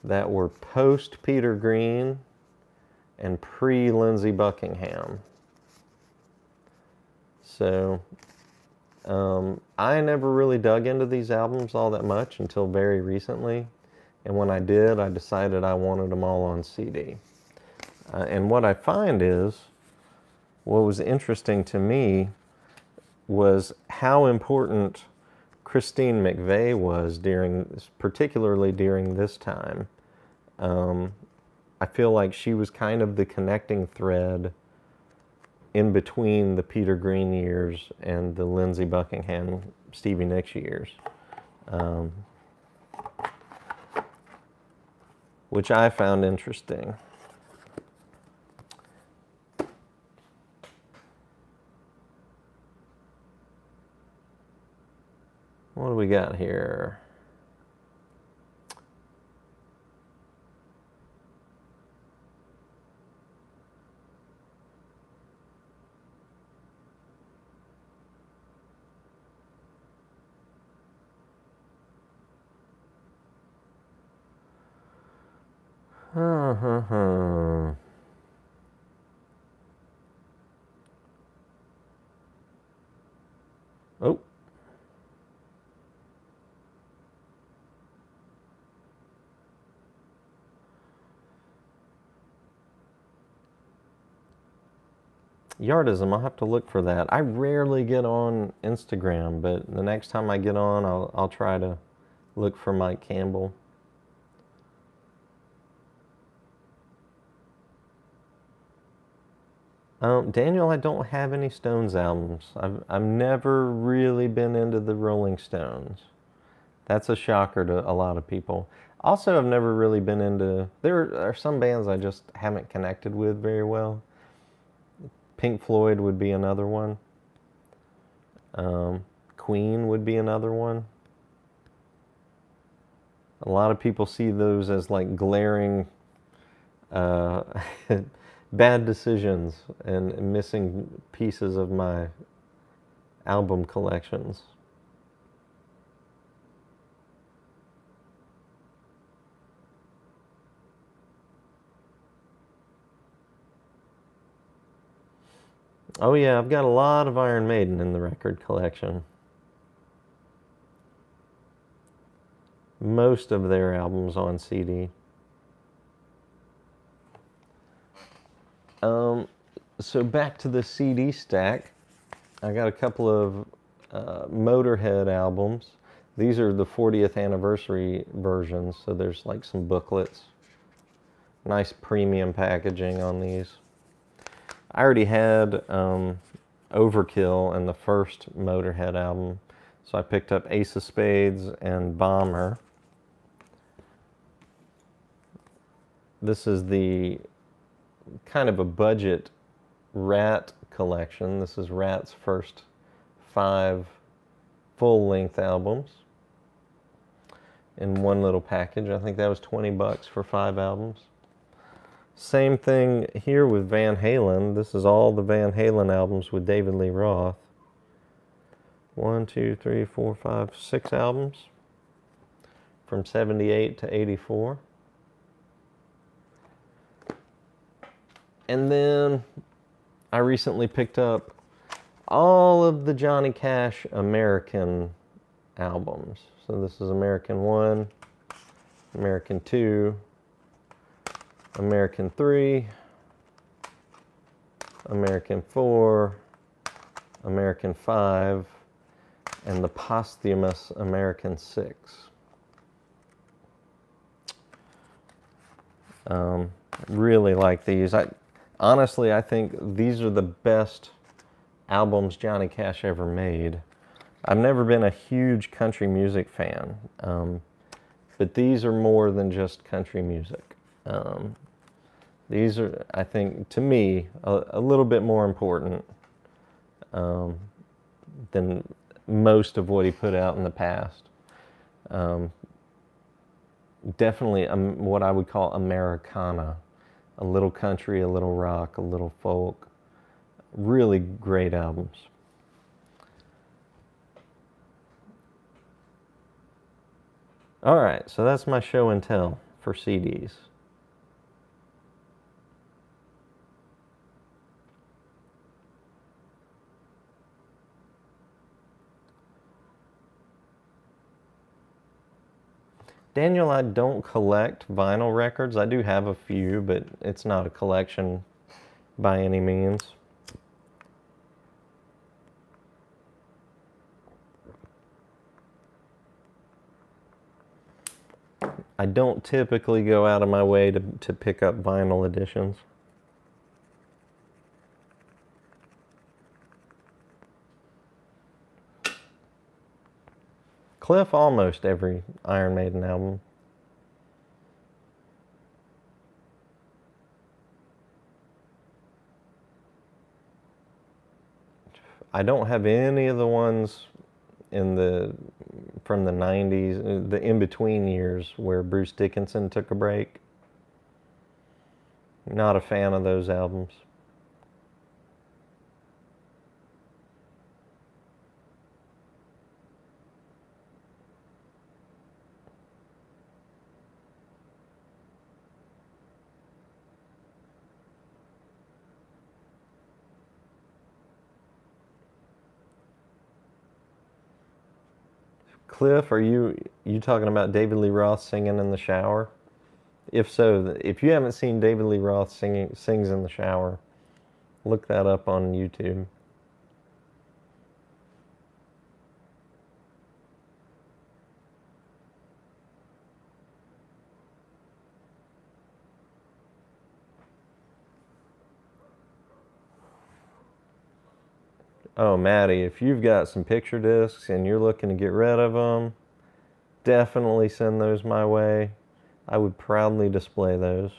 A: that were post Peter Green and pre Lindsey Buckingham. So I never really dug into these albums all that much until very recently. And when I did, I decided I wanted them all on CD. And what I find is, what was interesting to me was how important Christine McVie was particularly during this time. I feel like she was kind of the connecting thread in between the Peter Green years and the Lindsey Buckingham, Stevie Nicks years. Which I found interesting. What do we got here? Oh. Yardism, I'll have to look for that. I rarely get on Instagram, but the next time I get on, I'll try to look for Mike Campbell. Daniel, I don't have any Stones albums. I've never really been into the Rolling Stones. That's a shocker to a lot of people. Also, I've never really been into... There are some bands I just haven't connected with very well. Pink Floyd would be another one. Queen would be another one. A lot of people see those as like glaring bad decisions and missing pieces of my album collections. Oh yeah, I've got a lot of Iron Maiden in the record collection. Most of their albums on CD. So back to the CD stack. I got a couple of Motorhead albums. These are the 40th anniversary versions, so there's like some booklets. Nice premium packaging on these. I already had Overkill and the first Motorhead album, so I picked up Ace of Spades and Bomber. This is the kind of a budget Rat collection. This is Rat's first 5 full-length albums in one little package. I think that was $20 for 5 albums. Same thing here with Van Halen. This is all the Van Halen albums with David Lee Roth. 1, 2, 3, 4, 5, 6 albums from 78 to 84. And then I recently picked up all of the Johnny Cash American albums. So this is American 1, American 2, American 3, American 4, American 5, and the posthumous American 6. Really like these. Honestly, I think these are the best albums Johnny Cash ever made. I've never been a huge country music fan, but these are more than just country music. These are, I think, to me, a little bit more important than most of what he put out in the past. Definitely what I would call Americana. A little country, a little rock, a little folk. Really great albums. All right, so that's my show and tell for CDs. Daniel, I don't collect vinyl records. I do have a few, but it's not a collection by any means. I don't typically go out of my way to pick up vinyl editions. Cliff, almost every Iron Maiden album. I don't have any of the ones from the 90s, the in-between years where Bruce Dickinson took a break. Not a fan of those albums. Cliff, are you talking about David Lee Roth singing in the shower? If so, if you haven't seen David Lee Roth sings in the shower, look that up on YouTube. Oh, Maddie, if you've got some picture discs and you're looking to get rid of them, definitely send those my way. I would proudly display those.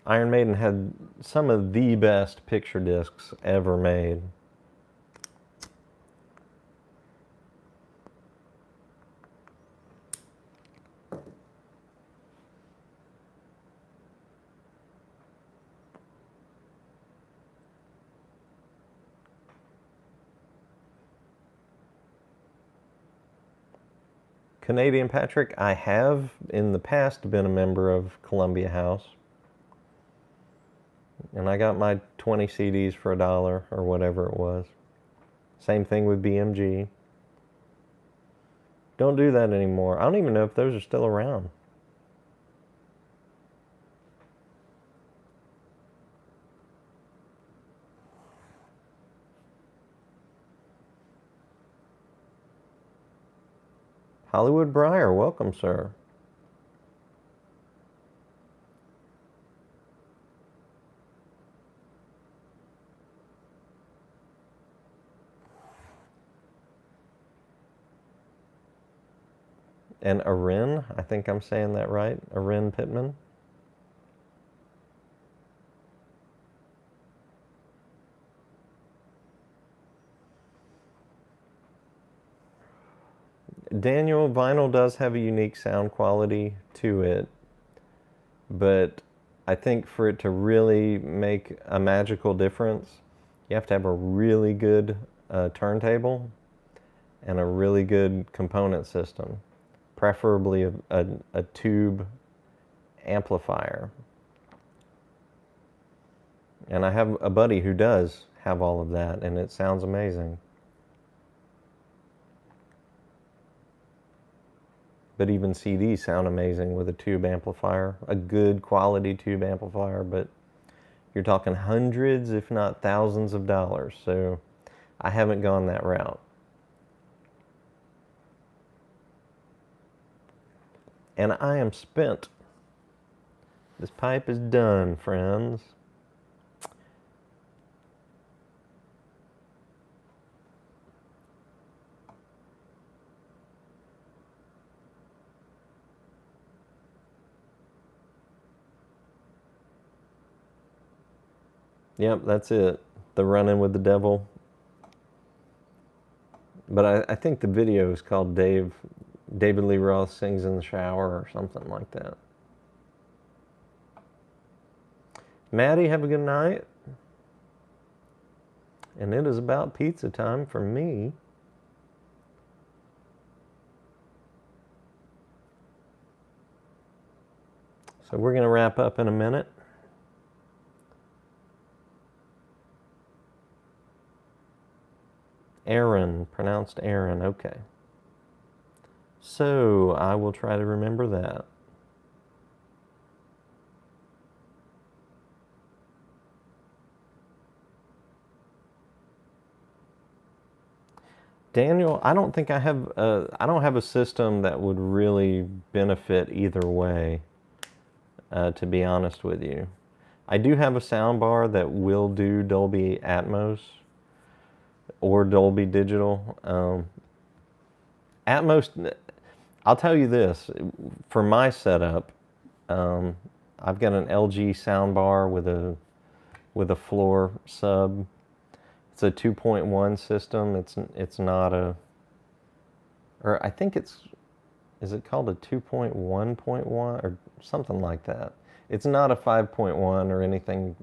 A: Iron Maiden had some of the best picture discs ever made. Canadian Patrick, I have in the past been a member of Columbia House. And I got my 20 CDs for $1 or whatever it was. Same thing with BMG. Don't do that anymore. I don't even know if those are still around. Hollywood Briar, welcome, sir. And Arin, I think I'm saying that right, Arin Pittman. Daniel, vinyl does have a unique sound quality to it, but I think for it to really make a magical difference, you have to have a really good turntable and a really good component system, preferably a tube amplifier. And I have a buddy who does have all of that, and it sounds amazing. But even CDs sound amazing with a tube amplifier, a good quality tube amplifier, but you're talking hundreds, if not thousands of dollars, so I haven't gone that route. And I am spent. This pipe is done, friends. Yep, that's it. The Run-In with the Devil. But I think the video is called David Lee Roth Sings in the Shower or something like that. Maddie, have a good night. And it is about pizza time for me. So we're going to wrap up in a minute. Aaron, pronounced Aaron, okay. So I will try to remember that. Daniel, I don't think I have I don't have a system that would really benefit either way, to be honest with you. I do have a soundbar that will do Dolby Atmos or Dolby Digital. Atmos, I'll tell you this, for my setup, I've got an LG soundbar with a floor sub. It's a 2.1 system. It's not a, or I think is it called a 2.1.1 or something like that? It's not a 5.1 or anything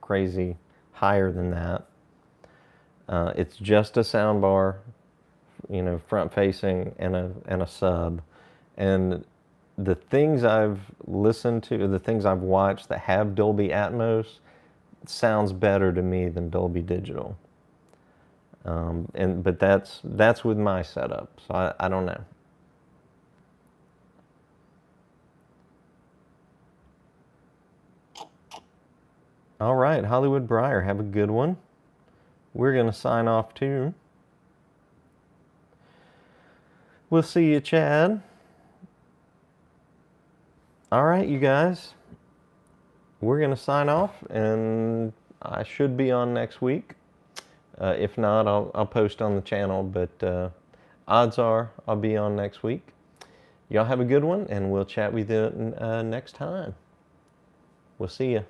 A: crazy higher than that. It's just a soundbar, you know, front facing and a sub. And the things I've listened to, the things I've watched that have Dolby Atmos, sounds better to me than Dolby Digital. But that's with my setup, so I don't know. All right, Hollywood Briar, have a good one. We're going to sign off too. We'll see you, Chad. All right, you guys. We're going to sign off, and I should be on next week. If not, I'll post on the channel, but odds are I'll be on next week. Y'all have a good one, and we'll chat with you next time. We'll see you.